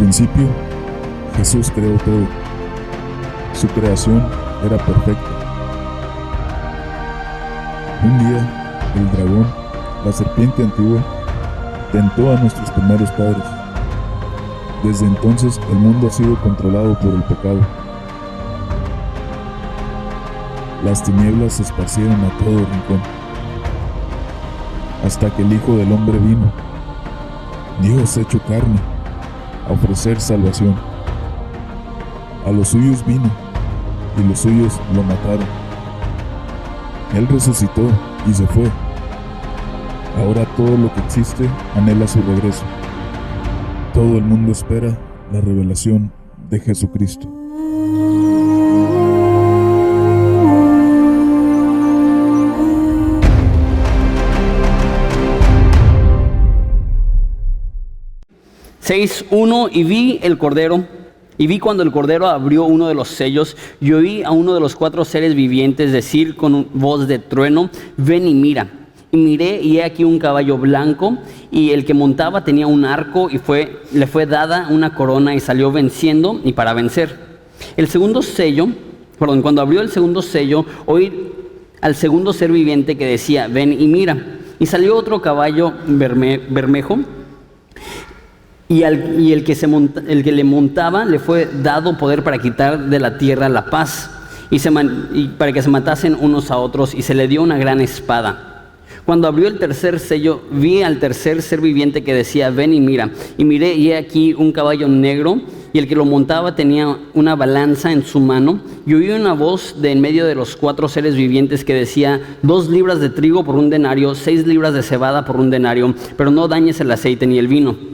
principio, Jesús creó todo. Su creación era perfecta. Un día, el dragón, la serpiente antigua, tentó a nuestros primeros padres. Desde entonces, el mundo ha sido controlado por el pecado. Las tinieblas se esparcieron a todo rincón, hasta que el Hijo del Hombre vino, Dios hecho carne, a ofrecer salvación. A los suyos vino, y los suyos lo mataron. Él resucitó y se fue. Ahora todo lo que existe anhela su regreso. Todo el mundo espera la revelación de Jesucristo. Y vi el Cordero, y vi cuando el Cordero abrió uno de los sellos, y oí a uno de los 4 seres vivientes decir con voz de trueno: ven y mira. Y miré, y he aquí un caballo blanco, y el que montaba tenía un arco, y le fue dada una corona, y salió venciendo y para vencer. Cuando abrió el segundo sello, oí al segundo ser viviente que decía: ven y mira. Y salió otro caballo bermejo, y el que le montaba le fue dado poder para quitar de la tierra la paz, y para que se matasen unos a otros, y se le dio una gran espada. Cuando abrió el tercer sello, vi al tercer ser viviente que decía: ven y mira. Y miré, y he aquí un caballo negro, y el que lo montaba tenía una balanza en su mano. Y oí una voz de en medio de los 4 seres vivientes que decía: 2 libras de trigo por un denario, 6 libras de cebada por un denario, pero no dañes el aceite ni el vino.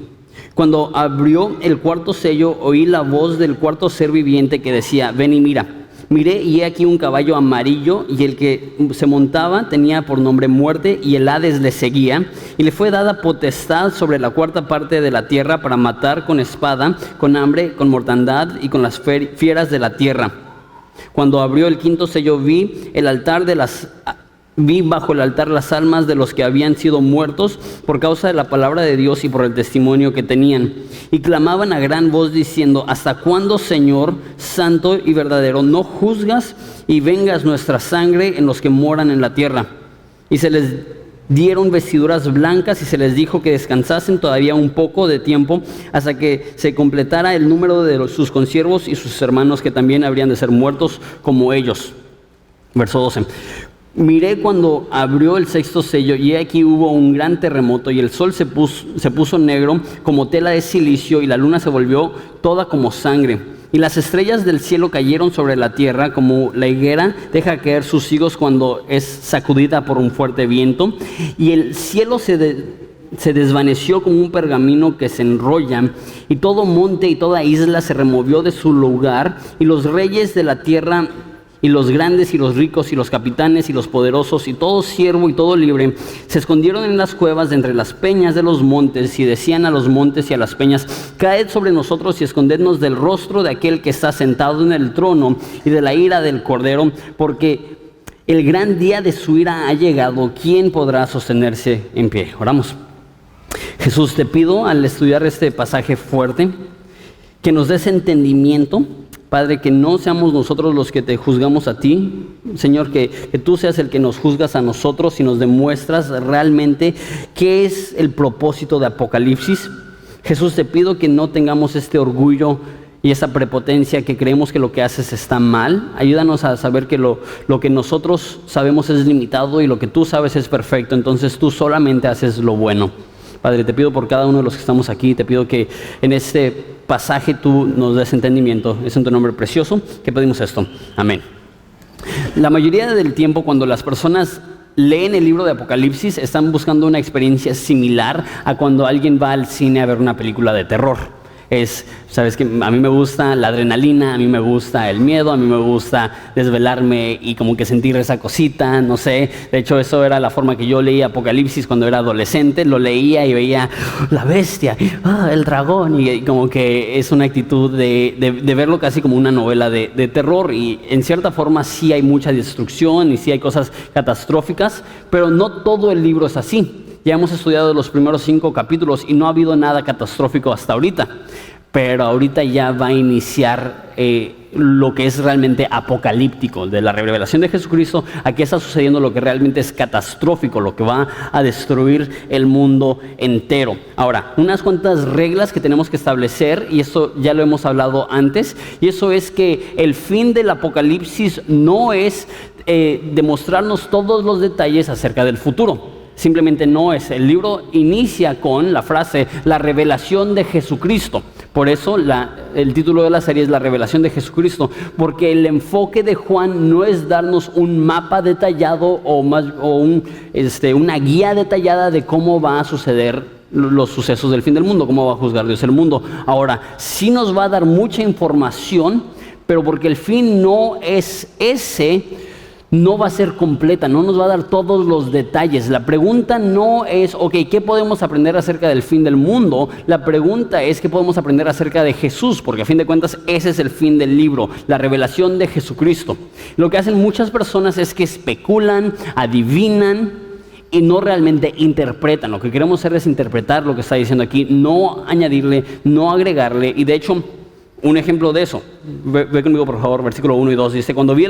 Cuando abrió el cuarto sello, oí la voz del cuarto ser viviente que decía: ven y mira. Miré, y he aquí un caballo amarillo, y el que se montaba tenía por nombre Muerte, y el Hades le seguía, y le fue dada potestad sobre la 4ª parte de la tierra para matar con espada, con hambre, con mortandad y con las fieras de la tierra. Cuando abrió el quinto sello, vi bajo el altar las almas de los que habían sido muertos por causa de la palabra de Dios y por el testimonio que tenían. Y clamaban a gran voz diciendo: ¿hasta cuándo, Señor, santo y verdadero, no juzgas y vengas nuestra sangre en los que moran en la tierra? Y se les dieron vestiduras blancas, y se les dijo que descansasen todavía un poco de tiempo hasta que se completara el número de sus consiervos y sus hermanos, que también habrían de ser muertos como ellos. Verso 12. Miré cuando abrió el sexto sello, y aquí hubo un gran terremoto, y el sol se puso negro como tela de silicio, y la luna se volvió toda como sangre. Y las estrellas del cielo cayeron sobre la tierra, como la higuera deja caer sus higos cuando es sacudida por un fuerte viento. Y el cielo se desvaneció como un pergamino que se enrolla, y todo monte y toda isla se removió de su lugar, y los reyes de la tierra, y los grandes y los ricos y los capitanes y los poderosos y todo siervo y todo libre se escondieron en las cuevas de entre las peñas de los montes, y decían a los montes y a las peñas: caed sobre nosotros y escondednos del rostro de aquel que está sentado en el trono y de la ira del Cordero, porque el gran día de su ira ha llegado. ¿Quién podrá sostenerse en pie? Oramos. Jesús, te pido, al estudiar este pasaje fuerte, que nos des entendimiento. Padre, que no seamos nosotros los que te juzgamos a ti. Señor, que tú seas el que nos juzgas a nosotros y nos demuestras realmente qué es el propósito de Apocalipsis. Jesús, te pido que no tengamos este orgullo y esa prepotencia que creemos que lo que haces está mal. Ayúdanos a saber que lo que nosotros sabemos es limitado y lo que tú sabes es perfecto. Entonces tú solamente haces lo bueno. Padre, te pido por cada uno de los que estamos aquí, te pido que en este pasaje tú nos des entendimiento. Es en tu nombre precioso que pedimos esto. Amén. La mayoría del tiempo, cuando las personas leen el libro de Apocalipsis, están buscando una experiencia similar a cuando alguien va al cine a ver una película de terror. Sabes que a mí me gusta la adrenalina, a mí me gusta el miedo, a mí me gusta desvelarme y como que sentir esa cosita, no sé. De hecho, eso era la forma que yo leía Apocalipsis cuando era adolescente. Lo leía y veía la bestia, el dragón, y como que es una actitud de verlo casi como una novela de terror. Y en cierta forma sí hay mucha destrucción y sí hay cosas catastróficas, pero no todo el libro es así. Ya hemos estudiado los primeros 5 capítulos y no ha habido nada catastrófico hasta ahorita. pero ahorita ya va a iniciar lo que es realmente apocalíptico, de la revelación de Jesucristo. Aquí está sucediendo lo que realmente es catastrófico, lo que va a destruir el mundo entero. Ahora, unas cuantas reglas que tenemos que establecer, y esto ya lo hemos hablado antes, y eso es que el fin del Apocalipsis no es demostrarnos todos los detalles acerca del futuro. Simplemente no es. El libro inicia con la frase, la revelación de Jesucristo. Por eso el título de la serie es la revelación de Jesucristo, porque el enfoque de Juan no es darnos un mapa detallado o una guía detallada de cómo va a suceder los sucesos del fin del mundo, cómo va a juzgar Dios el mundo. Ahora, sí nos va a dar mucha información, pero porque el fin no es ese, no va a ser completa, no nos va a dar todos los detalles. La pregunta no es, ¿qué podemos aprender acerca del fin del mundo? La pregunta es, ¿qué podemos aprender acerca de Jesús? Porque a fin de cuentas ese es el fin del libro, la revelación de Jesucristo. Lo que hacen muchas personas es que especulan, adivinan y no realmente interpretan. Lo que queremos hacer es interpretar lo que está diciendo aquí, no añadirle, no agregarle. Y de hecho, un ejemplo de eso, ve conmigo por favor, versículo 1 y 2, dice: cuando vi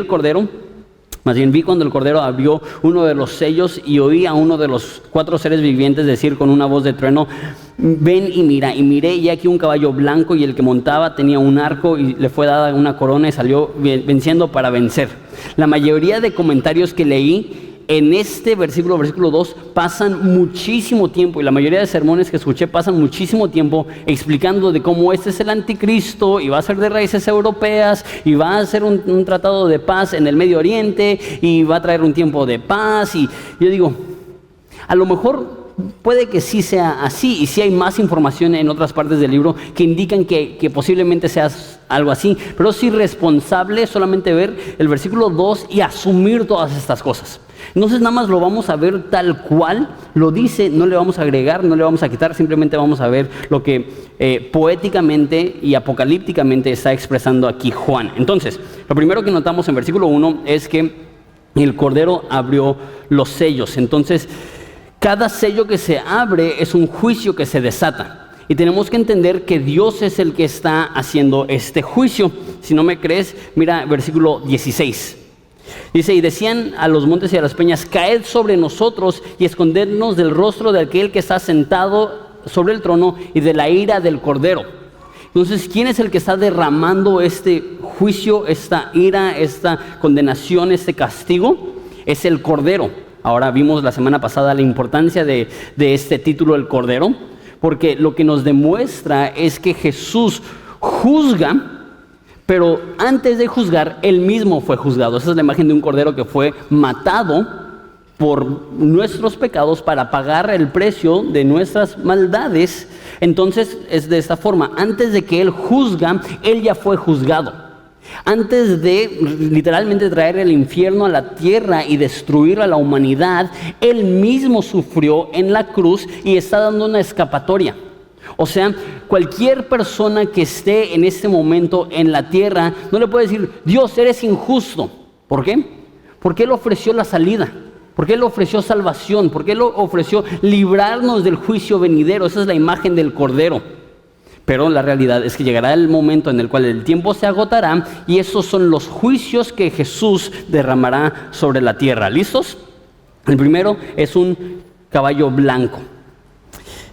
cuando el Cordero abrió uno de los sellos y oí a uno de los 4 seres vivientes decir con una voz de trueno: ven y mira. Y miré, y aquí un caballo blanco, y el que montaba tenía un arco, y le fue dada una corona, y salió venciendo para vencer. La mayoría de comentarios que leí en este versículo 2, pasan muchísimo tiempo, y la mayoría de sermones que escuché pasan muchísimo tiempo explicando de cómo este es el anticristo, y va a ser de raíces europeas, y va a ser un tratado de paz en el Medio Oriente, y va a traer un tiempo de paz. Y yo digo, a lo mejor puede que sí sea así, y sí hay más información en otras partes del libro que indican que posiblemente sea algo así, pero es irresponsable solamente ver el versículo 2 y asumir todas estas cosas. Entonces nada más lo vamos a ver tal cual lo dice, no le vamos a agregar, no le vamos a quitar, simplemente vamos a ver lo que poéticamente y apocalípticamente está expresando aquí Juan. Entonces, lo primero que notamos en versículo 1 es que el Cordero abrió los sellos. Entonces, cada sello que se abre es un juicio que se desata. Y tenemos que entender que Dios es el que está haciendo este juicio. Si no me crees, mira versículo 16. Dice: y decían a los montes y a las peñas: caed sobre nosotros y escondednos del rostro de aquel que está sentado sobre el trono y de la ira del Cordero. Entonces, ¿quién es el que está derramando este juicio, esta ira, esta condenación, este castigo? Es el Cordero. Ahora vimos la semana pasada la importancia de este título, el Cordero, porque lo que nos demuestra es que Jesús juzga, pero antes de juzgar, Él mismo fue juzgado. Esa es la imagen de un Cordero que fue matado por nuestros pecados para pagar el precio de nuestras maldades. Entonces es de esta forma: antes de que Él juzga, Él ya fue juzgado. Antes de literalmente traer el infierno a la tierra y destruir a la humanidad, Él mismo sufrió en la cruz y está dando una escapatoria. O sea, cualquier persona que esté en este momento en la tierra no le puede decir: Dios, eres injusto. ¿Por qué? Porque Él ofreció la salida, porque Él ofreció salvación, porque Él ofreció librarnos del juicio venidero. Esa es la imagen del Cordero. Pero la realidad es que llegará el momento en el cual el tiempo se agotará, y esos son los juicios que Jesús derramará sobre la tierra. ¿Listos? El primero es un caballo blanco.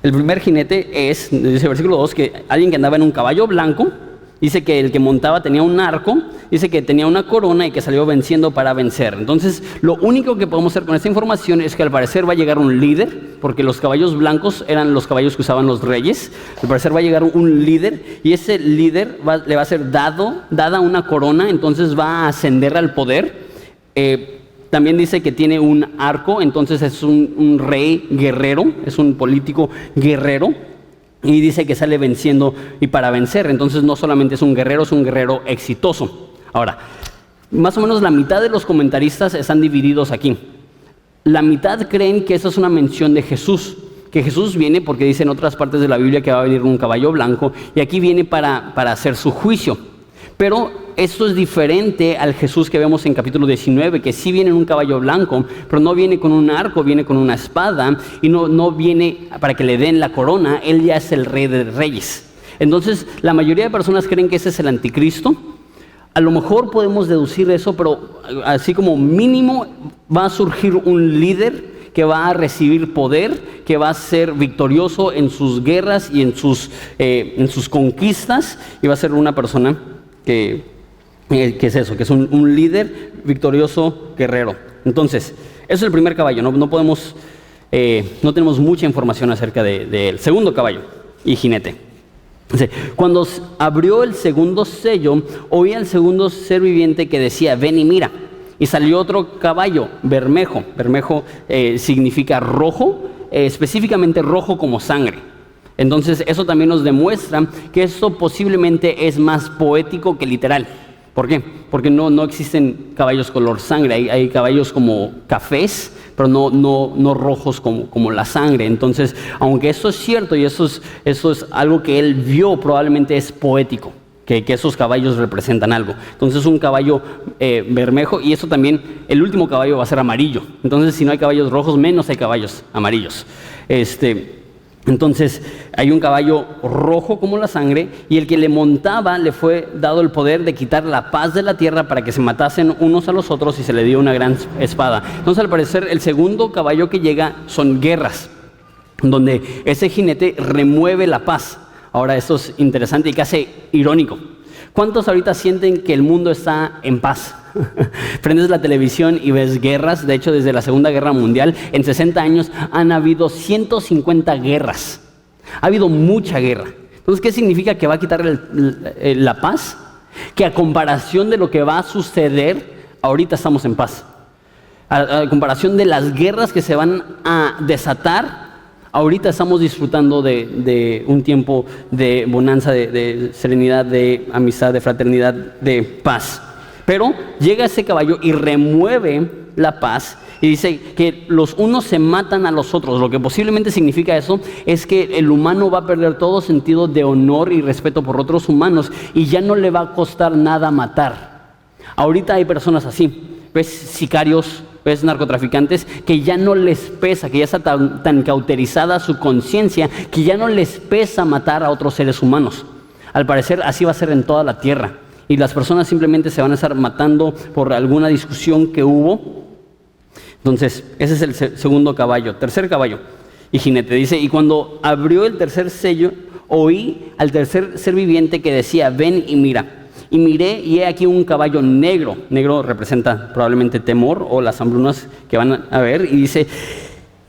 El primer jinete es, dice el versículo 2, que alguien que andaba en un caballo blanco. Dice que el que montaba tenía un arco, dice que tenía una corona y que salió venciendo para vencer. Entonces, lo único que podemos hacer con esta información es que al parecer va a llegar un líder, porque los caballos blancos eran los caballos que usaban los reyes. Al parecer va a llegar un líder, y ese líder le va a ser dada una corona, entonces va a ascender al poder. También dice que tiene un arco, entonces es un rey guerrero, es un político guerrero. Y dice que sale venciendo y para vencer. Entonces no solamente es un guerrero exitoso. Ahora, más o menos la mitad de los comentaristas están divididos aquí. La mitad creen que esa es una mención de Jesús, que Jesús viene porque dice en otras partes de la Biblia que va a venir un caballo blanco, y aquí viene para hacer su juicio. Pero esto es diferente al Jesús que vemos en capítulo 19, que sí viene en un caballo blanco, pero no viene con un arco, viene con una espada, y no viene para que le den la corona. Él ya es el Rey de Reyes. Entonces, la mayoría de personas creen que ese es el anticristo. A lo mejor podemos deducir eso, pero así como mínimo va a surgir un líder que va a recibir poder, que va a ser victorioso en sus guerras y en sus conquistas, y va a ser una persona que es eso, que es un líder victorioso guerrero. Entonces, eso es el primer caballo, no tenemos mucha información acerca de él. Segundo caballo y jinete. Cuando abrió el segundo sello, oí al segundo ser viviente que decía: ven y mira. Y salió otro caballo, bermejo. Bermejo significa rojo, específicamente rojo como sangre. Entonces eso también nos demuestra que esto posiblemente es más poético que literal. ¿Por qué? Porque no existen caballos color sangre, hay caballos como cafés, pero no rojos como la sangre. Entonces, aunque eso es cierto y eso es algo que él vio, probablemente es poético, que esos caballos representan algo. Entonces, un caballo bermejo, y eso también, el último caballo va a ser amarillo. Entonces, si no hay caballos rojos, menos hay caballos amarillos. Entonces, hay un caballo rojo como la sangre, y el que le montaba le fue dado el poder de quitar la paz de la tierra para que se matasen unos a los otros, y se le dio una gran espada. Entonces, al parecer, el segundo caballo que llega son guerras, donde ese jinete remueve la paz. Ahora, esto es interesante y casi irónico. ¿Cuántos ahorita sienten que el mundo está en paz? Prendes la televisión y ves guerras. De hecho, desde la Segunda Guerra Mundial, en 60 años, han habido 150 guerras. Ha habido mucha guerra. Entonces, ¿qué significa que va a quitar la paz? Que a comparación de lo que va a suceder, ahorita estamos en paz. A comparación de las guerras que se van a desatar, ahorita estamos disfrutando de un tiempo de bonanza, de serenidad, de amistad, de fraternidad, de paz. Pero llega ese caballo y remueve la paz y dice que los unos se matan a los otros. Lo que posiblemente significa eso es que el humano va a perder todo sentido de honor y respeto por otros humanos, y ya no le va a costar nada matar. Ahorita hay personas así, ves sicarios, ves narcotraficantes, que ya no les pesa, que ya está tan cauterizada su conciencia, que ya no les pesa matar a otros seres humanos. Al parecer así va a ser en toda la tierra, y las personas simplemente se van a estar matando por alguna discusión que hubo. Entonces, ese es el segundo caballo. Tercer caballo y jinete, dice: y cuando abrió el tercer sello, oí al tercer ser viviente que decía: ven y mira. Y miré, y he aquí un caballo negro. Negro representa probablemente temor o las hambrunas que van a ver. Y dice: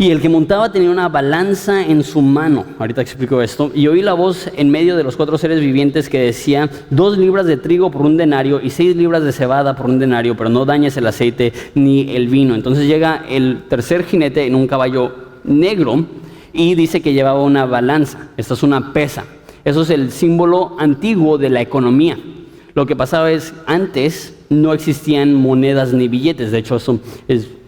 y el que montaba tenía una balanza en su mano. Ahorita explico esto. Y oí la voz en medio de los cuatro seres vivientes que decía: 2 libras de trigo por un denario y 6 libras de cebada por un denario, pero no dañes el aceite ni el vino. Entonces llega el tercer jinete en un caballo negro y dice que llevaba una balanza. Esta es una pesa. Eso es el símbolo antiguo de la economía. Lo que pasaba es, antes no existían monedas ni billetes. De hecho, eso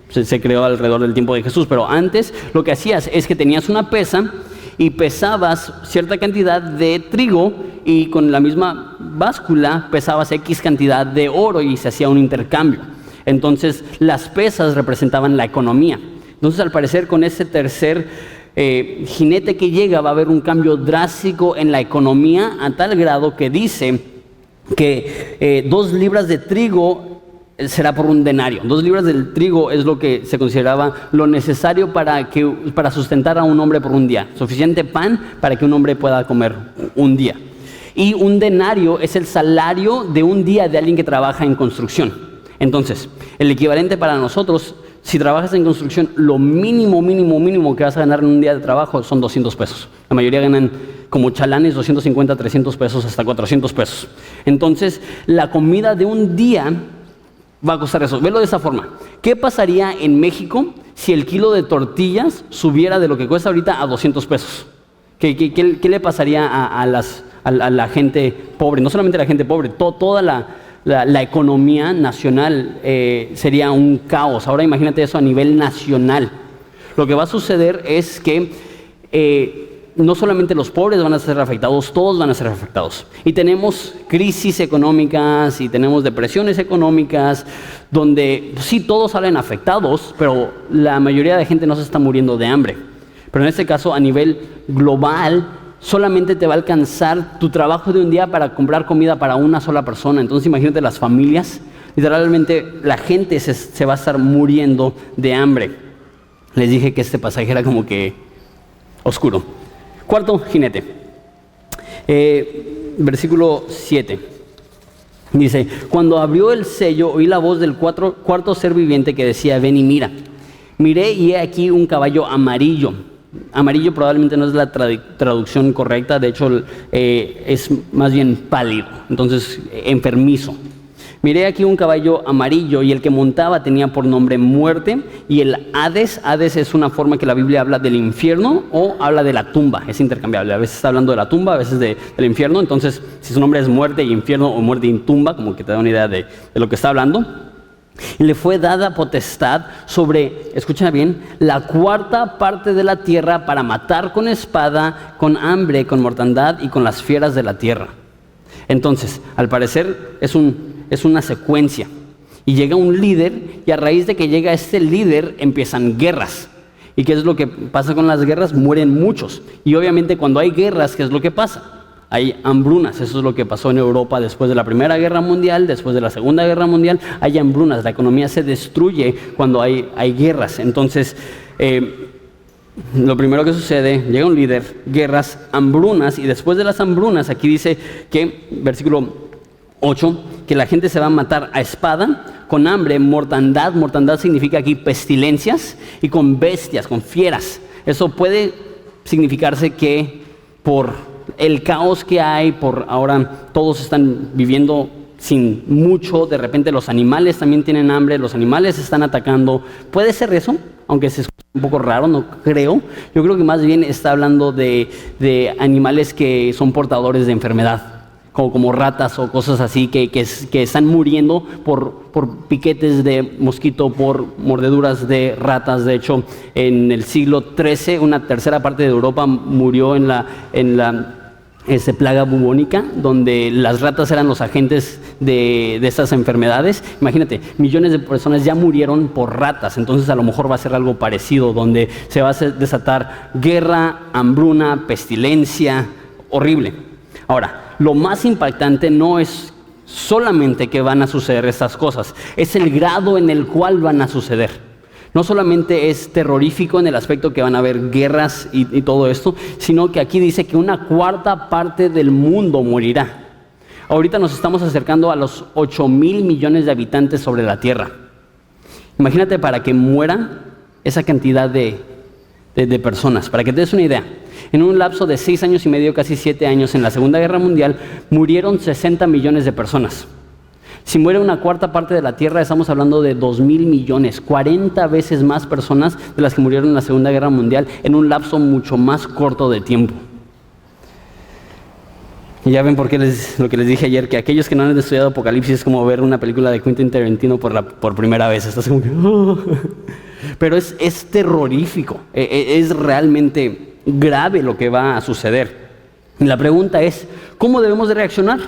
se creó alrededor del tiempo de Jesús. Pero antes lo que hacías es que tenías una pesa y pesabas cierta cantidad de trigo, y con la misma báscula pesabas X cantidad de oro y se hacía un intercambio. Entonces, las pesas representaban la economía. Entonces, al parecer, con ese tercer jinete que llega, va a haber un cambio drástico en la economía, a tal grado que dice que 2 libras de trigo será por un denario. 2 libras del trigo es lo que se consideraba lo necesario para sustentar a un hombre por un día. Suficiente pan para que un hombre pueda comer un día. Y un denario es el salario de un día de alguien que trabaja en construcción. Entonces, el equivalente para nosotros, si trabajas en construcción, lo mínimo que vas a ganar en un día de trabajo son 200 pesos. La mayoría ganan como chalanes 250, 300 pesos, hasta 400 pesos. Entonces, la comida de un día va a costar eso. Velo de esa forma. ¿Qué pasaría en México si el kilo de tortillas subiera de lo que cuesta ahorita a 200 pesos? ¿Qué le pasaría a la gente pobre? No solamente a la gente pobre, toda la economía nacional sería un caos. Ahora imagínate eso a nivel nacional. Lo que va a suceder es que no solamente los pobres van a ser afectados, todos van a ser afectados. Y tenemos crisis económicas y tenemos depresiones económicas donde sí todos salen afectados, pero la mayoría de gente no se está muriendo de hambre. Pero en este caso, a nivel global, solamente te va a alcanzar tu trabajo de un día para comprar comida para una sola persona. Entonces imagínate las familias, literalmente la gente se va a estar muriendo de hambre. Les dije que este pasaje era como que oscuro. Cuarto jinete, versículo 7. Dice, cuando abrió el sello, oí la voz del cuarto ser viviente que decía, ven y mira. Miré y he aquí un caballo amarillo. Amarillo probablemente no es la traducción correcta, de hecho es más bien pálido, entonces enfermizo. Miré aquí un caballo amarillo y el que montaba tenía por nombre Muerte y el Hades. Hades es una forma que la Biblia habla del infierno o habla de la tumba, es intercambiable. A veces está hablando de la tumba, a veces del infierno. Entonces, si su nombre es Muerte y Infierno o Muerte y Tumba, como que te da una idea de lo que está hablando. Y le fue dada potestad sobre, escucha bien, la cuarta parte de la tierra para matar con espada, con hambre, con mortandad y con las fieras de la tierra. Entonces, al parecer es una secuencia. Y llega un líder y a raíz de que llega este líder empiezan guerras. ¿Y qué es lo que pasa con las guerras? Mueren muchos. Y obviamente cuando hay guerras, ¿qué es lo que pasa? Hay hambrunas. Eso es lo que pasó en Europa después de la Primera Guerra Mundial, después de la Segunda Guerra Mundial. Hay hambrunas. La economía se destruye cuando hay guerras. Entonces, lo primero que sucede, llega un líder, guerras, hambrunas. Y después de las hambrunas, aquí dice que, versículo 8, que la gente se va a matar a espada, con hambre, mortandad. Mortandad significa aquí pestilencias. Y con bestias, con fieras. Eso puede significarse que por el caos que hay, por ahora todos están viviendo sin mucho, de repente los animales también tienen hambre, los animales están atacando. ¿Puede ser eso? Aunque se escucha un poco raro, no creo. Yo creo que más bien está hablando de animales que son portadores de enfermedad, como ratas o cosas así, que están muriendo por piquetes de mosquito, por mordeduras de ratas. De hecho, en el siglo XIII, una tercera parte de Europa murió en la plaga bubónica, donde las ratas eran los agentes de estas enfermedades. Imagínate, millones de personas ya murieron por ratas, entonces a lo mejor va a ser algo parecido, donde se va a desatar guerra, hambruna, pestilencia, horrible. Ahora, lo más impactante no es solamente que van a suceder estas cosas, es el grado en el cual van a suceder. No solamente es terrorífico en el aspecto que van a haber guerras y todo esto, sino que aquí dice que una cuarta parte del mundo morirá. Ahorita nos estamos acercando a los 8,000 millones de habitantes sobre la tierra. Imagínate para que muera esa cantidad de personas, para que te des una idea. En un lapso de 6 años y medio, casi 7 años, en la Segunda Guerra Mundial, murieron 60 millones de personas. Si muere una cuarta parte de la tierra, estamos hablando de 2,000 millones, 40 veces más personas de las que murieron en la Segunda Guerra Mundial en un lapso mucho más corto de tiempo. Y ya ven por qué lo que les dije ayer, que aquellos que no han estudiado Apocalipsis es como ver una película de Quentin Tarantino por primera vez. Estás como que, oh. Pero es terrorífico, es realmente grave lo que va a suceder. Y la pregunta es, ¿cómo debemos de reaccionar?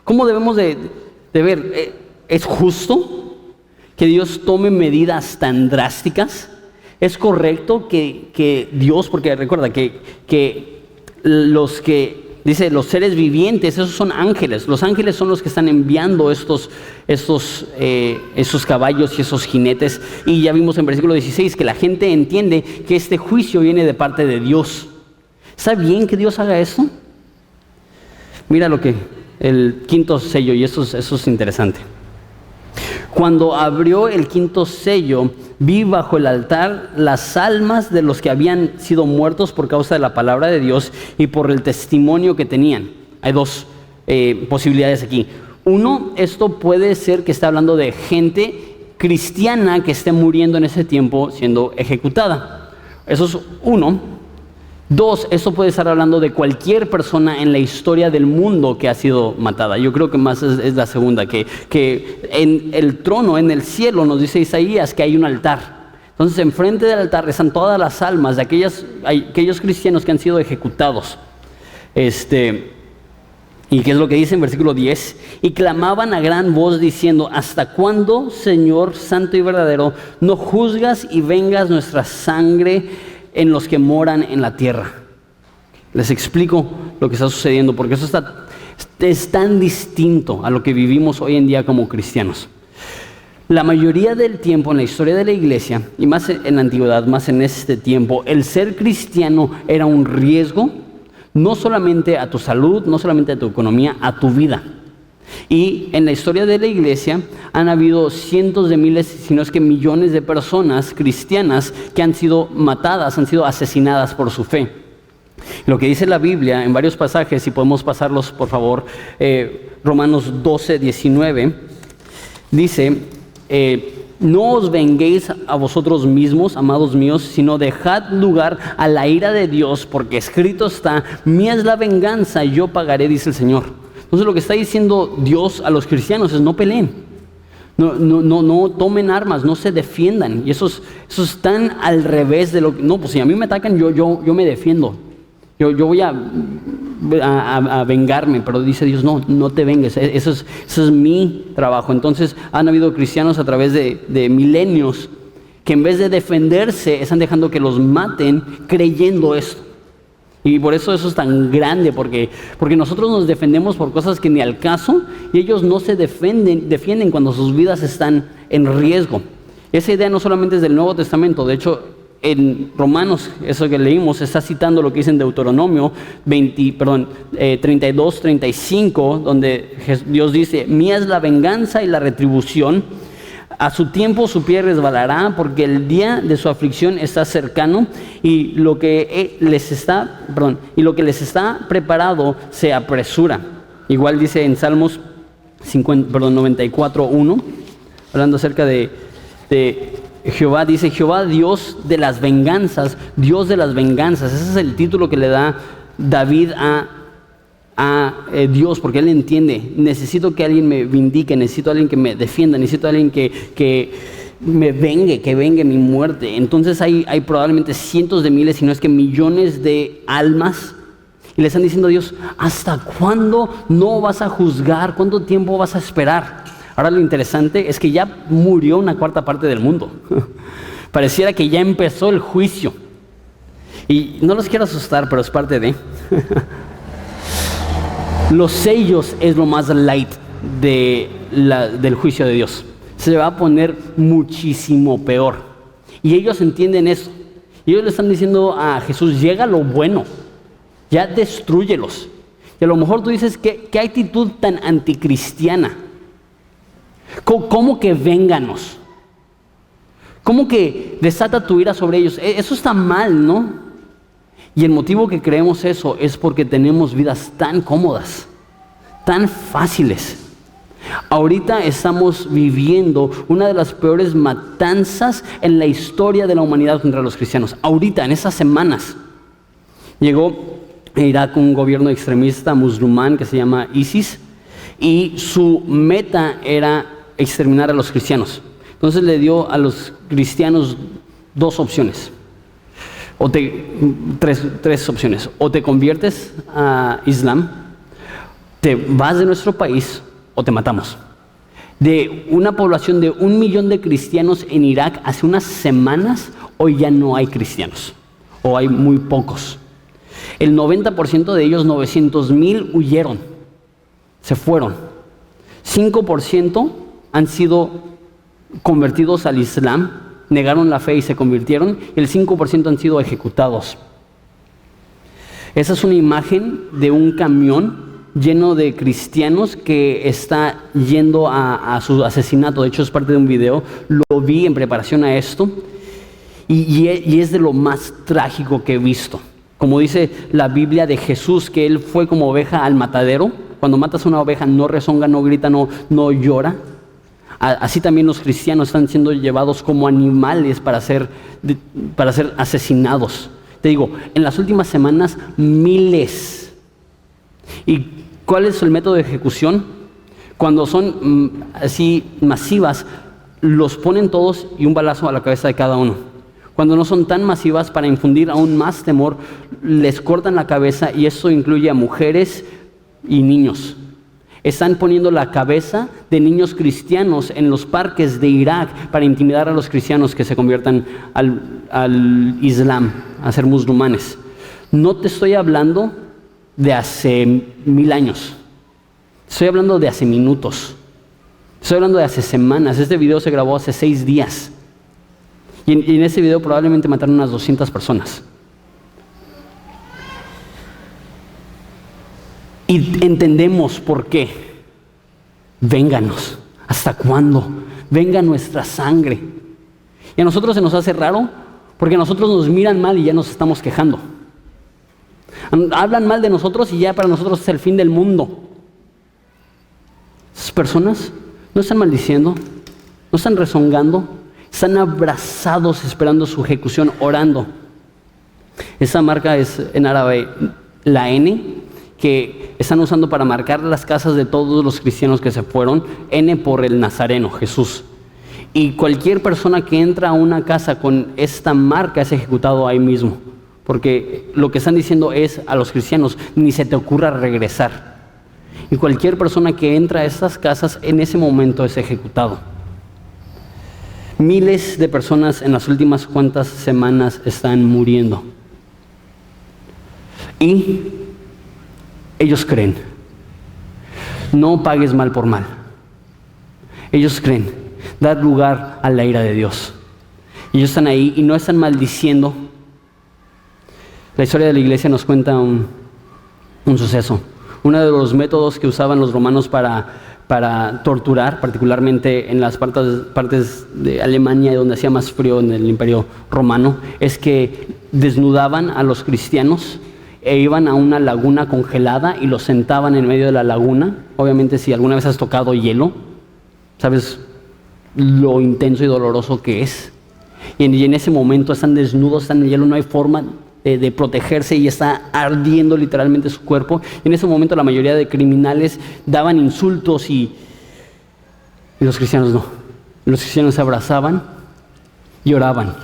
¿Cómo debemos de ver? ¿Es justo que Dios tome medidas tan drásticas? ¿Es correcto que Dios, porque recuerda que los seres vivientes, esos son ángeles. Los ángeles son los que están enviando estos caballos y esos jinetes. Y ya vimos en versículo 16 que la gente entiende que este juicio viene de parte de Dios. ¿Está bien que Dios haga esto? Mira lo que el quinto sello, y eso es interesante. Cuando abrió el quinto sello, vi bajo el altar las almas de los que habían sido muertos por causa de la palabra de Dios y por el testimonio que tenían. Hay dos posibilidades aquí. Uno, esto puede ser que está hablando de gente cristiana que esté muriendo en ese tiempo siendo ejecutada. Eso es uno. Dos, esto puede estar hablando de cualquier persona en la historia del mundo que ha sido matada. Yo creo que más es la segunda, que en el trono, en el cielo, nos dice Isaías que hay un altar. Entonces, enfrente del altar están todas las almas de aquellos cristianos que han sido ejecutados. ¿Y qué es lo que dice en versículo 10? Y clamaban a gran voz diciendo, ¿hasta cuándo, Señor santo y verdadero, no juzgas y vengas nuestra sangre en los que moran en la tierra? Les explico lo que está sucediendo, porque eso es tan distinto a lo que vivimos hoy en día como cristianos. La mayoría del tiempo en la historia de la iglesia, y más en la antigüedad, más en este tiempo, el ser cristiano era un riesgo, no solamente a tu salud, no solamente a tu economía, a tu vida. Y en la historia de la iglesia han habido cientos de miles, si no es que millones de personas cristianas que han sido matadas, han sido asesinadas por su fe. Lo que dice la Biblia en varios pasajes, si podemos pasarlos por favor, Romanos 12, 19, dice, no os venguéis a vosotros mismos, amados míos, sino dejad lugar a la ira de Dios, porque escrito está, mía es la venganza, yo pagaré, dice el Señor. Entonces lo que está diciendo Dios a los cristianos es no peleen, no tomen armas, no se defiendan. Y eso es tan al revés de lo que, no, pues si a mí me atacan, yo me defiendo. Yo voy a vengarme, pero dice Dios, no te vengues, eso es mi trabajo. Entonces han habido cristianos a través de milenios que en vez de defenderse están dejando que los maten creyendo esto. Y por eso es tan grande, porque nosotros nos defendemos por cosas que ni al caso, y ellos no se defienden cuando sus vidas están en riesgo. Esa idea no solamente es del Nuevo Testamento, de hecho en Romanos, eso que leímos, está citando lo que dice en Deuteronomio 32, 35, donde Dios dice, mía es la venganza y la retribución, a su tiempo su pie resbalará, porque el día de su aflicción está cercano, y lo que les está preparado se apresura. Igual dice en Salmos 94:1, hablando acerca de Jehová, dice Jehová Dios de las venganzas, Dios de las venganzas. Ese es el título que le da David a Dios, porque él entiende, necesito que alguien me vindique, necesito a alguien que me defienda, necesito a alguien que me vengue, que vengue mi muerte. Entonces hay probablemente cientos de miles, si no es que millones de almas, y le están diciendo a Dios, ¿hasta cuándo no vas a juzgar? ¿Cuánto tiempo vas a esperar? Ahora lo interesante es que ya murió una cuarta parte del mundo. Pareciera que ya empezó el juicio. Y no los quiero asustar, pero es parte de... Los sellos es lo más light del juicio de Dios. Se va a poner muchísimo peor. Y ellos entienden eso. Y ellos le están diciendo a Jesús, llega lo bueno. Ya destrúyelos. Y a lo mejor tú dices, ¿qué actitud tan anticristiana? ¿Cómo que vénganos? ¿Cómo que desata tu ira sobre ellos? Eso está mal, ¿no? Y el motivo que creemos eso es porque tenemos vidas tan cómodas, tan fáciles. Ahorita estamos viviendo una de las peores matanzas en la historia de la humanidad contra los cristianos. Ahorita, en esas semanas, llegó a Irak un gobierno extremista musulmán que se llama ISIS, y su meta era exterminar a los cristianos. Entonces le dio a los cristianos dos opciones. Tres opciones. O te conviertes a Islam, te vas de nuestro país o te matamos. De una población de 1 millón de cristianos en Irak hace unas semanas, hoy ya no hay cristianos, o hay muy pocos. El 90% de ellos, 900,000, huyeron, se fueron. 5% han sido convertidos al Islam, negaron la fe y se convirtieron, y el 5% han sido ejecutados. Esa es una imagen de un camión lleno de cristianos que está yendo a su asesinato. De hecho, es parte de un video, lo vi en preparación a esto, y es de lo más trágico que he visto. Como dice la Biblia de Jesús, que Él fue como oveja al matadero. Cuando matas a una oveja no rezonga, no grita, no llora. Así también los cristianos están siendo llevados como animales para ser asesinados. Te digo, en las últimas semanas, miles. ¿Y cuál es el método de ejecución? Cuando son así masivas, los ponen todos y un balazo a la cabeza de cada uno. Cuando no son tan masivas, para infundir aún más temor, les cortan la cabeza, y eso incluye a mujeres y niños. Están poniendo la cabeza de niños cristianos en los parques de Irak para intimidar a los cristianos que se conviertan al Islam, a ser musulmanes. No te estoy hablando de hace 1000 años. Estoy hablando de hace minutos. Estoy hablando de hace semanas. Este video se grabó hace 6 días. Y en ese video probablemente mataron unas 200 personas. Y entendemos por qué. Vénganos. ¿Hasta cuándo? Venga nuestra sangre. Y a nosotros se nos hace raro porque a nosotros nos miran mal y ya nos estamos quejando. Hablan mal de nosotros y ya para nosotros es el fin del mundo. Esas personas no están maldiciendo, no están rezongando, están abrazados esperando su ejecución, orando. Esa marca es en árabe la N, que están usando para marcar las casas de todos los cristianos que se fueron. N por el Nazareno, Jesús. Y cualquier persona que entra a una casa con esta marca es ejecutado ahí mismo. Porque lo que están diciendo es a los cristianos, ni se te ocurra regresar. Y cualquier persona que entra a estas casas en ese momento es ejecutado. Miles de personas en las últimas cuantas semanas están muriendo. Y ellos creen. No pagues mal por mal. Ellos creen. Dar lugar a la ira de Dios. Y ellos están ahí y no están maldiciendo. La historia de la iglesia nos cuenta un suceso. Uno de los métodos que usaban los romanos para torturar, particularmente en las partes de Alemania donde hacía más frío en el Imperio Romano, es que desnudaban a los cristianos e iban a una laguna congelada y los sentaban en medio de la laguna. Obviamente, si alguna vez has tocado hielo, sabes lo intenso y doloroso que es. Y en ese momento están desnudos, están en hielo, no hay forma de protegerse y está ardiendo literalmente su cuerpo. Y en ese momento la mayoría de criminales daban insultos y los cristianos no. Los cristianos se abrazaban y oraban.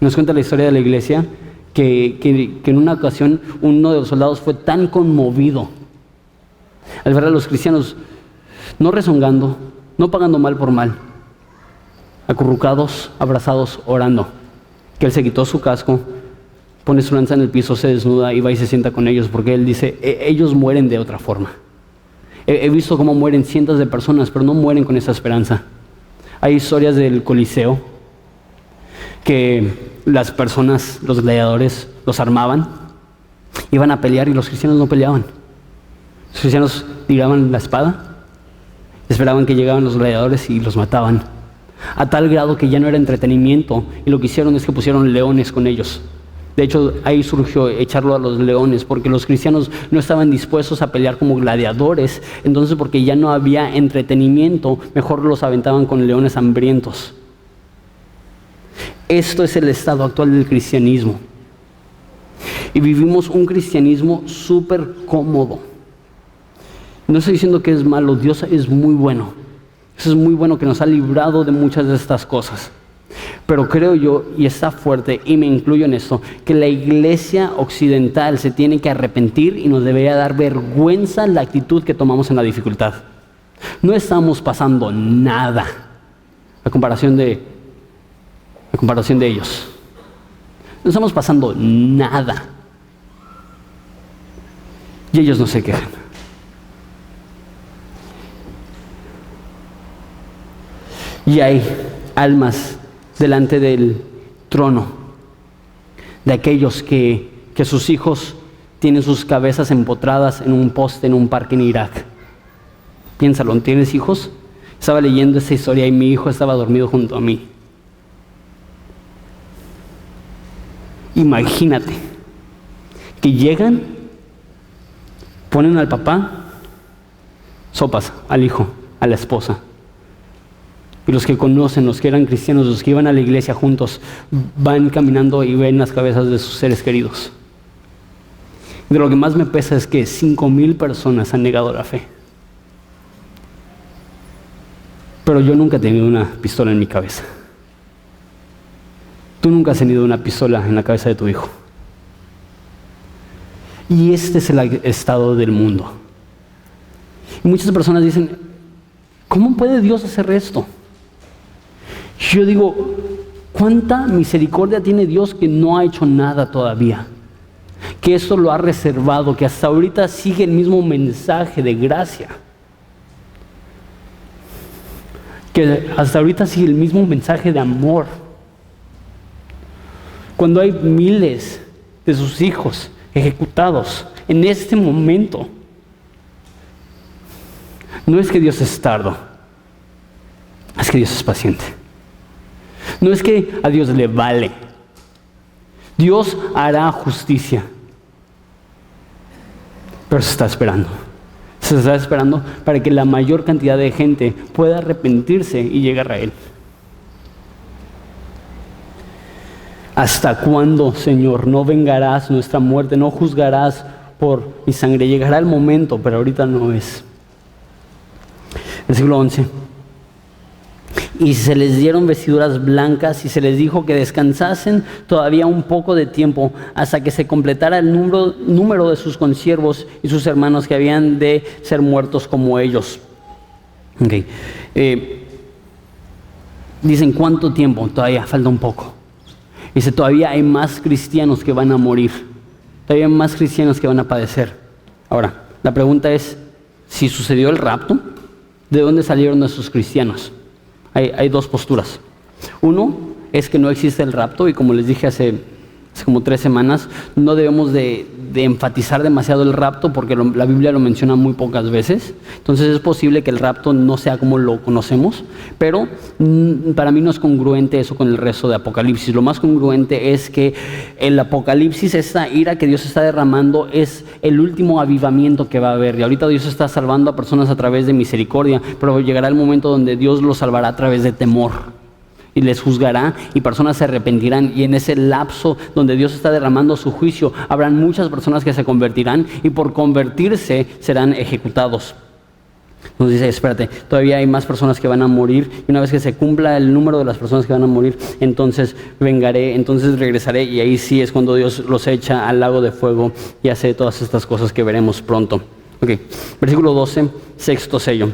Nos cuenta la historia de la iglesia que en una ocasión uno de los soldados fue tan conmovido al ver a los cristianos no rezongando, no pagando mal por mal, acurrucados, abrazados, orando, que él se quitó su casco, pone su lanza en el piso, se desnuda y va y se sienta con ellos, porque él dice, ellos mueren de otra forma. He visto cómo mueren cientos de personas, pero no mueren con esa esperanza. Hay historias del Coliseo, que las personas, los gladiadores, los armaban, iban a pelear y los cristianos no peleaban. Los cristianos tiraban la espada, esperaban que llegaban los gladiadores y los mataban. A tal grado que ya no era entretenimiento, y lo que hicieron es que pusieron leones con ellos. De hecho, ahí surgió echarlo a los leones, porque los cristianos no estaban dispuestos a pelear como gladiadores. Entonces, porque ya no había entretenimiento, mejor los aventaban con leones hambrientos. Esto es el estado actual del cristianismo. Y vivimos un cristianismo súper cómodo. No estoy diciendo que es malo, Dios es muy bueno. Eso es muy bueno, que nos ha librado de muchas de estas cosas. Pero creo yo, y está fuerte, y me incluyo en esto, que la iglesia occidental se tiene que arrepentir y nos debería dar vergüenza la actitud que tomamos en la dificultad. No estamos pasando nada a comparación de ellos. No estamos pasando nada. Y ellos no se quejan. Y hay almas delante del trono de aquellos que sus hijos tienen sus cabezas empotradas en un poste en un parque en Irak. Piénsalo, ¿tienes hijos? Estaba leyendo esa historia y mi hijo estaba dormido junto a mí. Imagínate que llegan, ponen al papá sopas, al hijo, a la esposa. Y los que conocen, los que eran cristianos, los que iban a la iglesia juntos, van caminando y ven las cabezas de sus seres queridos. De lo que más me pesa es que 5,000 personas han negado la fe. Pero yo nunca he tenido una pistola en mi cabeza. Tú nunca has tenido una pistola en la cabeza de tu hijo. Y este es el estado del mundo. Y muchas personas dicen, ¿cómo puede Dios hacer esto? Yo digo, ¿cuánta misericordia tiene Dios que no ha hecho nada todavía? que esto lo ha reservado, que hasta ahorita sigue el mismo mensaje de gracia. Que hasta ahorita sigue el mismo mensaje de amor. Cuando hay miles de sus hijos ejecutados en este momento, no es que Dios es tardo, es que Dios es paciente. No es que a Dios le vale. Dios hará justicia. Pero se está esperando. Se está esperando para que la mayor cantidad de gente pueda arrepentirse y llegar a Él. ¿Hasta cuándo, Señor? No vengarás nuestra muerte, no juzgarás por mi sangre. Llegará el momento, pero ahorita no es. Versículo 11. Y se les dieron vestiduras blancas y se les dijo que descansasen todavía un poco de tiempo hasta que se completara el número de sus consiervos y sus hermanos que habían de ser muertos como ellos. Okay. Dicen, ¿cuánto tiempo? Todavía falta un poco. Dice, todavía hay más cristianos que van a morir. Todavía hay más cristianos que van a padecer. Ahora, la pregunta es, si sucedió el rapto, ¿de dónde salieron esos cristianos? Hay dos posturas. Uno es que no existe el rapto y como les dije hace como 3 semanas, no debemos de enfatizar demasiado el rapto porque la Biblia lo menciona muy pocas veces. Entonces es posible que el rapto no sea como lo conocemos, pero para mí no es congruente eso con el resto de Apocalipsis. Lo más congruente es que el Apocalipsis, esta ira que Dios está derramando, es el último avivamiento que va a haber. Y ahorita Dios está salvando a personas a través de misericordia, pero llegará el momento donde Dios los salvará a través de temor. Y les juzgará y personas se arrepentirán, y en ese lapso donde Dios está derramando su juicio habrán muchas personas que se convertirán y por convertirse serán ejecutados. Nos dice, espérate, todavía hay más personas que van a morir y una vez que se cumpla el número de las personas que van a morir, entonces vengaré, entonces regresaré, y ahí sí es cuando Dios los echa al lago de fuego y hace todas estas cosas que veremos pronto. Ok, versículo 12, sexto sello.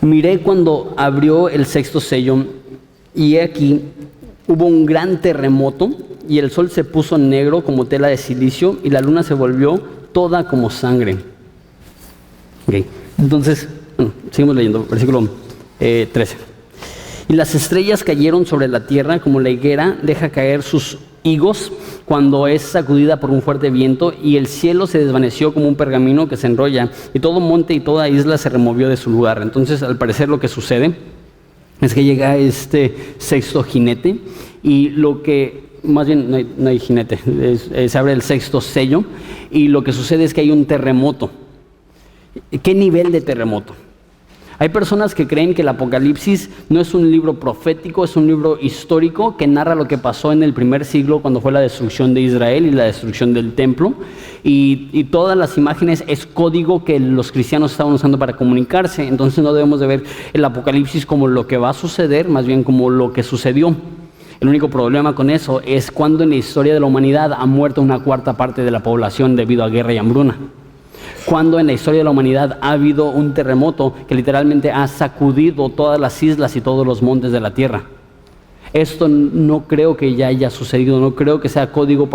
Miré cuando abrió el sexto sello, y aquí hubo un gran terremoto, y el sol se puso negro como tela de silicio, y la luna se volvió toda como sangre. Okay. Entonces, seguimos leyendo, versículo 13. Y las estrellas cayeron sobre la tierra como la higuera deja caer sus higos cuando es sacudida por un fuerte viento, y el cielo se desvaneció como un pergamino que se enrolla, y todo monte y toda isla se removió de su lugar. Entonces, al parecer, lo que sucede es que llega este sexto jinete, y lo que, más bien no hay jinete, se abre el sexto sello, y lo que sucede es que hay un terremoto. ¿Qué nivel de terremoto? Hay personas que creen que el Apocalipsis no es un libro profético, es un libro histórico que narra lo que pasó en el primer siglo cuando fue la destrucción de Israel y la destrucción del templo, y todas las imágenes es código que los cristianos estaban usando para comunicarse. Entonces no debemos de ver el Apocalipsis como lo que va a suceder, más bien como lo que sucedió. El único problema con eso es cuando en la historia de la humanidad ha muerto una cuarta parte de la población debido a guerra y hambruna. Cuando en la historia de la humanidad ha habido un terremoto que literalmente ha sacudido todas las islas y todos los montes de la tierra. Esto no creo que ya haya sucedido, no creo que sea código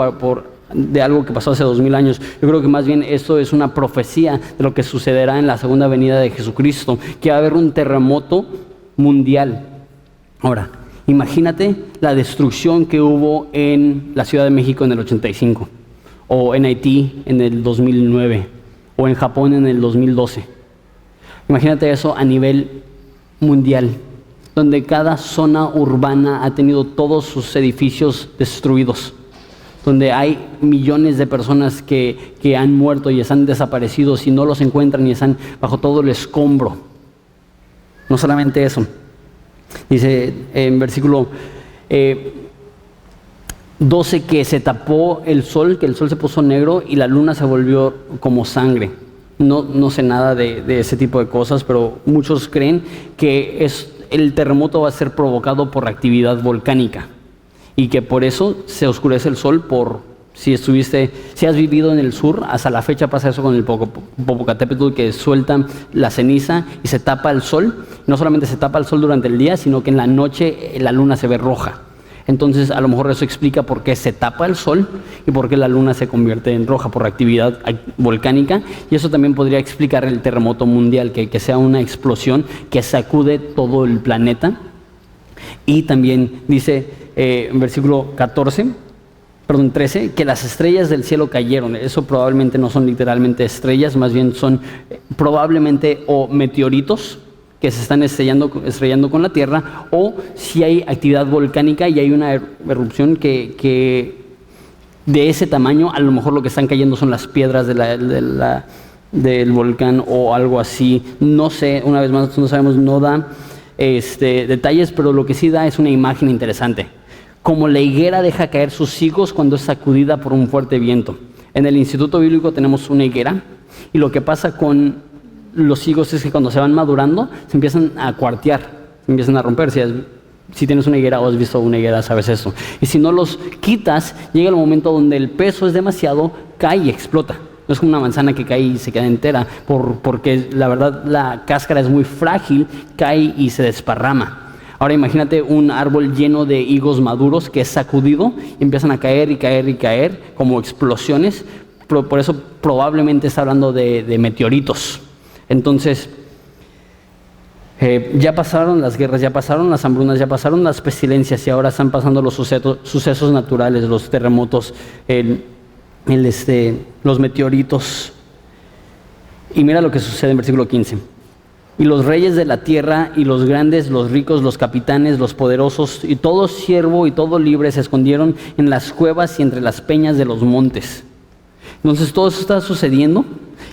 de algo que pasó hace 2000 años. Yo creo que más bien esto es una profecía de lo que sucederá en la segunda venida de Jesucristo, que va a haber un terremoto mundial. Ahora, imagínate la destrucción que hubo en la Ciudad de México en el 85, o en Haití en el 2009, o en Japón en el 2012. Imagínate eso a nivel mundial, donde cada zona urbana ha tenido todos sus edificios destruidos, donde hay millones de personas que han muerto y están desaparecidos y no los encuentran y están bajo todo el escombro. No solamente eso, dice en versículo 12 que se tapó el sol, que el sol se puso negro y la luna se volvió como sangre. No sé nada de ese tipo de cosas, pero muchos creen que el terremoto va a ser provocado por actividad volcánica y que por eso se oscurece el sol. Si has vivido en el sur, hasta la fecha pasa eso con el Popocatépetl, que suelta la ceniza y se tapa el sol. No solamente se tapa el sol durante el día, sino que en la noche la luna se ve roja. Entonces, a lo mejor eso explica por qué se tapa el sol y por qué la luna se convierte en roja por actividad volcánica. Y eso también podría explicar el terremoto mundial, que sea una explosión que sacude todo el planeta. Y también dice en versículo 13, que las estrellas del cielo cayeron. Eso probablemente no son literalmente estrellas, más bien son probablemente o meteoritos que se están estrellando con la Tierra, o si hay actividad volcánica y hay una erupción que de ese tamaño, a lo mejor lo que están cayendo son las piedras del volcán o algo así. No sé, una vez más, no sabemos, no da detalles, pero lo que sí da es una imagen interesante. Como la higuera deja caer sus higos cuando es sacudida por un fuerte viento. En el Instituto Bíblico tenemos una higuera, y lo que pasa con los higos es que cuando se van madurando se empiezan a cuartear, se empiezan a romper. Si tienes una higuera o has visto una higuera, sabes eso. Y si no los quitas, llega el momento donde el peso es demasiado, cae y explota. No es como una manzana que cae y se queda entera, porque la verdad la cáscara es muy frágil, cae y se desparrama. Ahora imagínate un árbol lleno de higos maduros que es sacudido y empiezan a caer y caer y caer como explosiones. Por eso probablemente está hablando de meteoritos. Entonces, ya pasaron las guerras, ya pasaron las hambrunas, ya pasaron las pestilencias, y ahora están pasando los sucesos naturales, los terremotos, los meteoritos. Y mira lo que sucede en versículo 15. Y los reyes de la tierra, y los grandes, los ricos, los capitanes, los poderosos, y todo siervo y todo libre se escondieron en las cuevas y entre las peñas de los montes. Entonces todo eso está sucediendo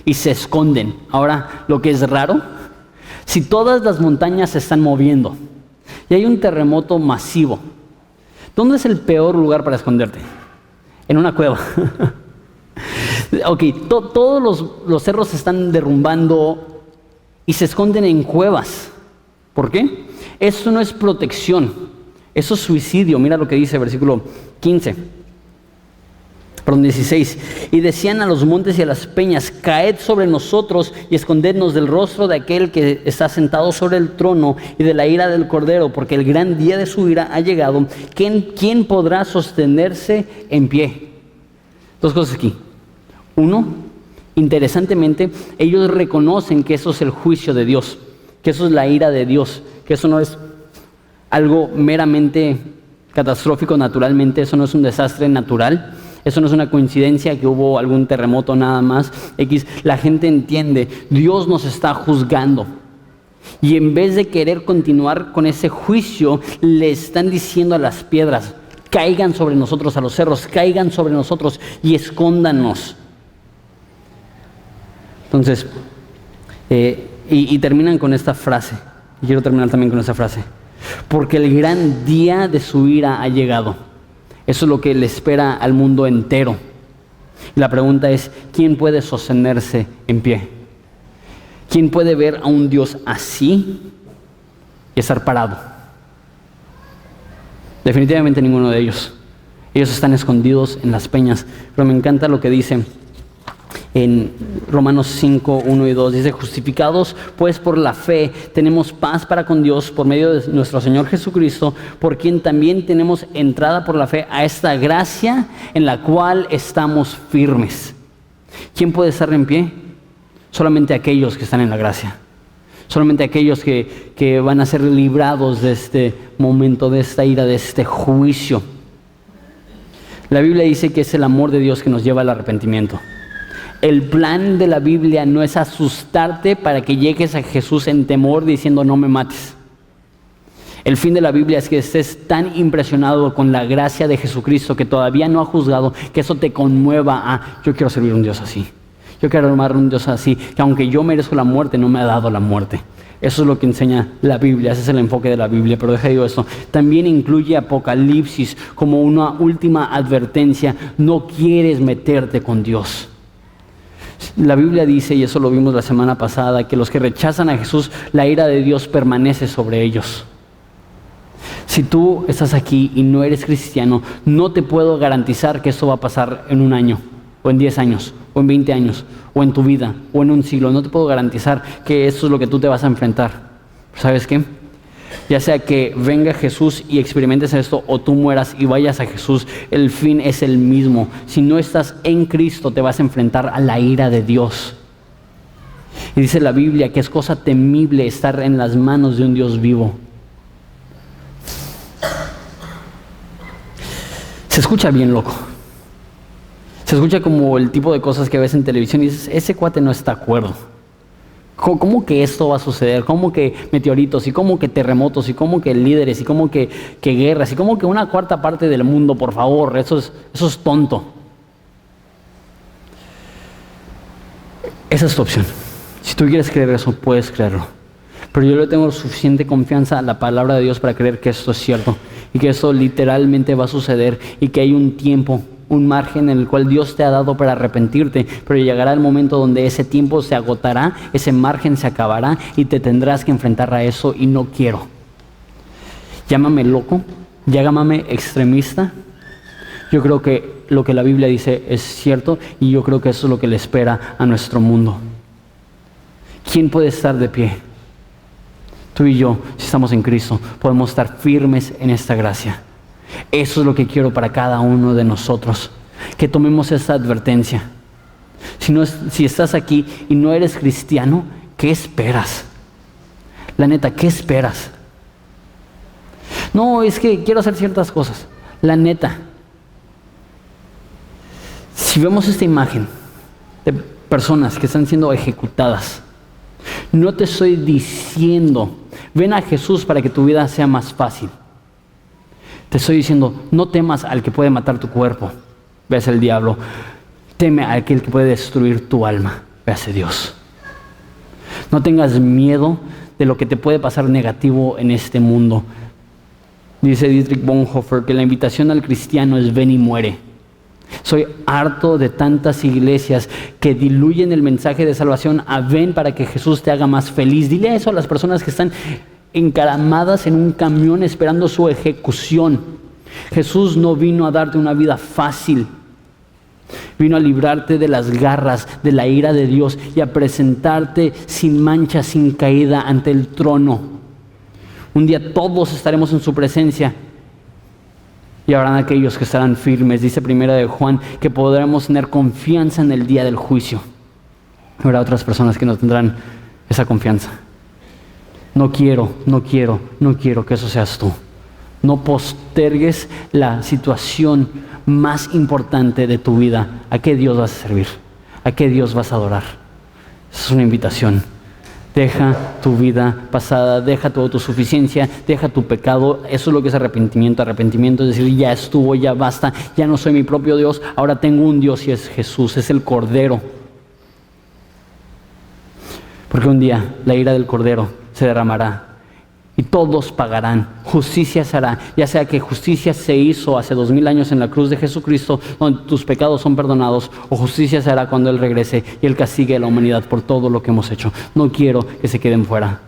y se esconden. Ahora, lo que es raro, si todas las montañas se están moviendo y hay un terremoto masivo, ¿dónde es el peor lugar para esconderte? En una cueva. Ok, todos los cerros se están derrumbando y se esconden en cuevas. ¿Por qué? Eso no es protección, eso es suicidio. Mira lo que dice versículo 16. Y decían a los montes y a las peñas: caed sobre nosotros y escondednos del rostro de aquel que está sentado sobre el trono y de la ira del Cordero, porque el gran día de su ira ha llegado. ¿Quién podrá sostenerse en pie? Dos cosas aquí. Uno, interesantemente, ellos reconocen que eso es el juicio de Dios, que eso es la ira de Dios, que eso no es algo meramente catastrófico naturalmente, eso no es un desastre natural. Eso no es una coincidencia que hubo algún terremoto nada más. La gente entiende, Dios nos está juzgando. Y en vez de querer continuar con ese juicio, le están diciendo a las piedras: caigan sobre nosotros, a los cerros, caigan sobre nosotros y escóndanos. Entonces, y terminan con esta frase. Quiero terminar también con esta frase. Porque el gran día de su ira ha llegado. Eso es lo que le espera al mundo entero. Y la pregunta es: ¿quién puede sostenerse en pie? ¿Quién puede ver a un Dios así y estar parado? Definitivamente ninguno de ellos. Ellos están escondidos en las peñas. Pero me encanta lo que dice en Romanos 5, 1 y 2. Dice: justificados pues por la fe, tenemos paz para con Dios por medio de nuestro Señor Jesucristo, por quien también tenemos entrada por la fe a esta gracia en la cual estamos firmes. ¿Quién puede estar en pie? Solamente aquellos que están en la gracia. Solamente aquellos que van a ser librados de este momento, de esta ira, de este juicio. La Biblia dice que es el amor de Dios que nos lleva al arrepentimiento. El plan de la Biblia no es asustarte para que llegues a Jesús en temor diciendo: no me mates. El fin de la Biblia es que estés tan impresionado con la gracia de Jesucristo que todavía no ha juzgado, que eso te conmueva a: yo quiero servir a un Dios así. Yo quiero amar a un Dios así, que aunque yo merezco la muerte, no me ha dado la muerte. Eso es lo que enseña la Biblia, ese es el enfoque de la Biblia. Pero digo esto, también incluye Apocalipsis como una última advertencia: no quieres meterte con Dios. La Biblia dice, y eso lo vimos la semana pasada, que los que rechazan a Jesús, la ira de Dios permanece sobre ellos. Si tú estás aquí y no eres cristiano, no te puedo garantizar que esto va a pasar en un año, o en 10 años, o en 20 años, o en tu vida, o en un siglo. No te puedo garantizar que esto es lo que tú te vas a enfrentar. ¿Sabes qué? Ya sea que venga Jesús y experimentes esto, o tú mueras y vayas a Jesús, el fin es el mismo. Si no estás en Cristo, te vas a enfrentar a la ira de Dios. Y dice la Biblia que es cosa temible estar en las manos de un Dios vivo. Se escucha bien loco. Se escucha como el tipo de cosas que ves en televisión y dices, ese cuate no está de acuerdo. ¿Cómo que esto va a suceder? ¿Cómo que meteoritos? ¿Y cómo que terremotos? ¿Y cómo que líderes? ¿Y cómo que guerras? ¿Y cómo que una cuarta parte del mundo? Por favor, eso es tonto. Esa es tu opción. Si tú quieres creer eso, puedes creerlo. Pero yo le tengo suficiente confianza a la palabra de Dios para creer que esto es cierto. Y que esto literalmente va a suceder. Y que hay un tiempo, un margen en el cual Dios te ha dado para arrepentirte, pero llegará el momento donde ese tiempo se agotará, ese margen se acabará y te tendrás que enfrentar a eso y no quiero. Llámame loco, llámame extremista. Yo creo que lo que la Biblia dice es cierto y yo creo que eso es lo que le espera a nuestro mundo. ¿Quién puede estar de pie? Tú y yo, si estamos en Cristo, podemos estar firmes en esta gracia. Eso es lo que quiero para cada uno de nosotros, que tomemos esta advertencia. Si estás aquí y no eres cristiano, ¿qué esperas? La neta, ¿qué esperas? No, es que quiero hacer ciertas cosas. La neta, si vemos esta imagen de personas que están siendo ejecutadas, no te estoy diciendo, ven a Jesús para que tu vida sea más fácil. Te estoy diciendo, no temas al que puede matar tu cuerpo, véase el diablo. Teme a aquel que puede destruir tu alma, véase Dios. No tengas miedo de lo que te puede pasar negativo en este mundo. Dice Dietrich Bonhoeffer que la invitación al cristiano es ven y muere. Soy harto de tantas iglesias que diluyen el mensaje de salvación a ven para que Jesús te haga más feliz. Dile eso a las personas que están encaramadas en un camión esperando su ejecución. Jesús no vino a darte una vida fácil. Vino a librarte de las garras, de la ira de Dios y a presentarte sin mancha, sin caída ante el trono. Un día todos estaremos en su presencia y habrán aquellos que estarán firmes. Dice Primera de Juan que podremos tener confianza en el día del juicio. Habrá otras personas que no tendrán esa confianza. No quiero que eso seas tú. No postergues la situación más importante de tu vida. ¿A qué Dios vas a servir? ¿A qué Dios vas a adorar? Esa es una invitación. Deja tu vida pasada, deja tu autosuficiencia, deja tu pecado. Eso es lo que es arrepentimiento. Arrepentimiento es decir, ya estuvo, ya basta, ya no soy mi propio Dios, ahora tengo un Dios y es Jesús, es el Cordero. Porque un día la ira del Cordero se derramará y todos pagarán. Justicia se hará, ya sea que justicia se hizo hace 2000 años en la cruz de Jesucristo, donde tus pecados son perdonados, o justicia se hará cuando Él regrese y Él castigue a la humanidad por todo lo que hemos hecho. No quiero que se queden fuera.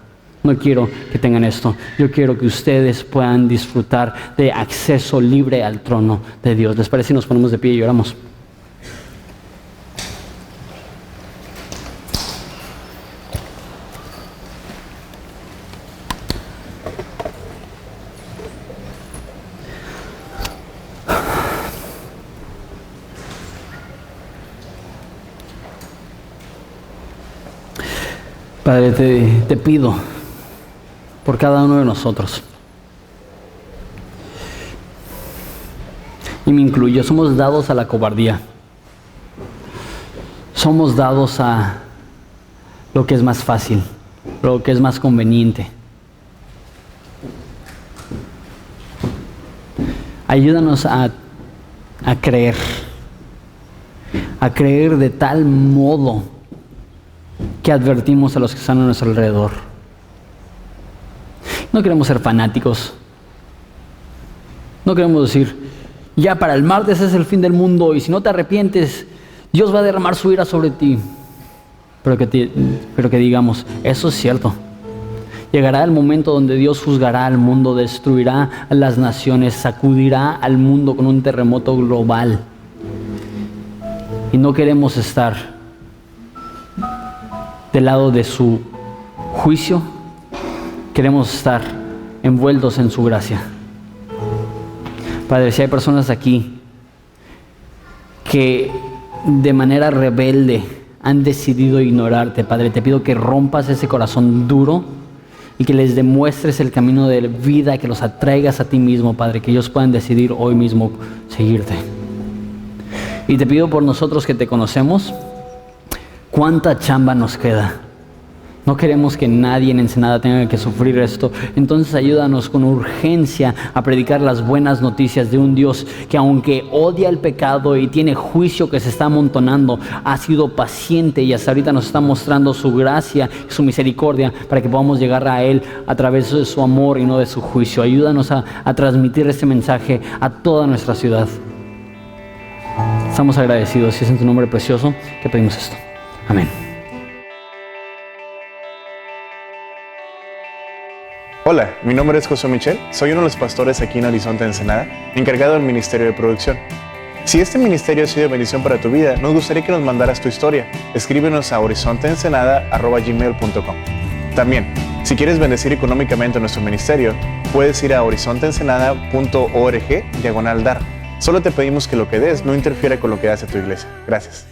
No quiero que tengan esto. Yo quiero que ustedes puedan disfrutar de acceso libre al trono de Dios. ¿Les parece si nos ponemos de pie y oramos? Padre, te pido por cada uno de nosotros, y me incluyo, somos dados a la cobardía, somos dados a lo que es más fácil, lo que es más conveniente. Ayúdanos a creer de tal modo que advertimos a los que están a nuestro alrededor. No queremos ser fanáticos. No queremos decir, ya para el martes es el fin del mundo y si no te arrepientes, Dios va a derramar su ira sobre ti. Pero que digamos, eso es cierto. Llegará el momento donde Dios juzgará al mundo, destruirá a las naciones, sacudirá al mundo con un terremoto global. Y no queremos estar del lado de su juicio, queremos estar envueltos en su gracia. Padre, si hay personas aquí que de manera rebelde han decidido ignorarte, Padre, te pido que rompas ese corazón duro y que les demuestres el camino de vida, que los atraigas a ti mismo, Padre, que ellos puedan decidir hoy mismo seguirte. Y te pido por nosotros que te conocemos, ¿cuánta chamba nos queda? No queremos que nadie en Ensenada tenga que sufrir esto. Entonces ayúdanos con urgencia a predicar las buenas noticias de un Dios que, aunque odia el pecado y tiene juicio que se está amontonando, ha sido paciente y hasta ahorita nos está mostrando su gracia y su misericordia para que podamos llegar a Él a través de su amor y no de su juicio. Ayúdanos a transmitir este mensaje a toda nuestra ciudad. Estamos agradecidos y es en tu nombre precioso que pedimos esto. Amén. Hola, mi nombre es José Michel, soy uno de los pastores aquí en Horizonte Ensenada, encargado del Ministerio de Producción. Si este ministerio ha sido de bendición para tu vida, nos gustaría que nos mandaras tu historia. Escríbenos a horizonteensenada@gmail.com. También, si quieres bendecir económicamente a nuestro ministerio, puedes ir a horizonteensenada.org/dar. Solo te pedimos que lo que des no interfiera con lo que hace tu iglesia. Gracias.